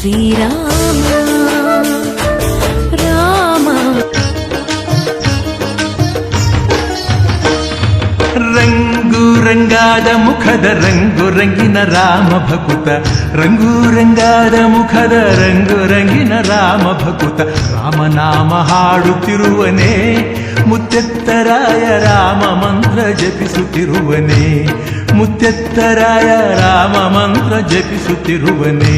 ಶ್ರೀರಾಮ ರಾಮ. ರಂಗು ರಂಗಾದ ಮುಖದ ರಂಗು ರಂಗಿನ ರಾಮ ಭಕುತ, ರಂಗು ರಂಗಾದ ಮುಖದ ರಂಗು ರಂಗಿನ ರಾಮ ಭಕುತ, ರಾಮನಾಮ ಹಾಡುತ್ತಿರುವನೇ ಮುತ್ತೆತ್ತರಾಯ ರಾಮ ಮಂತ್ರ ಜಪಿಸುತ್ತಿರುವನೇ, ಮುತ್ತೆತ್ತರಾಯ ರಾಮ ಮಂತ್ರ ಜಪಿಸುತ್ತಿರುವನೇ.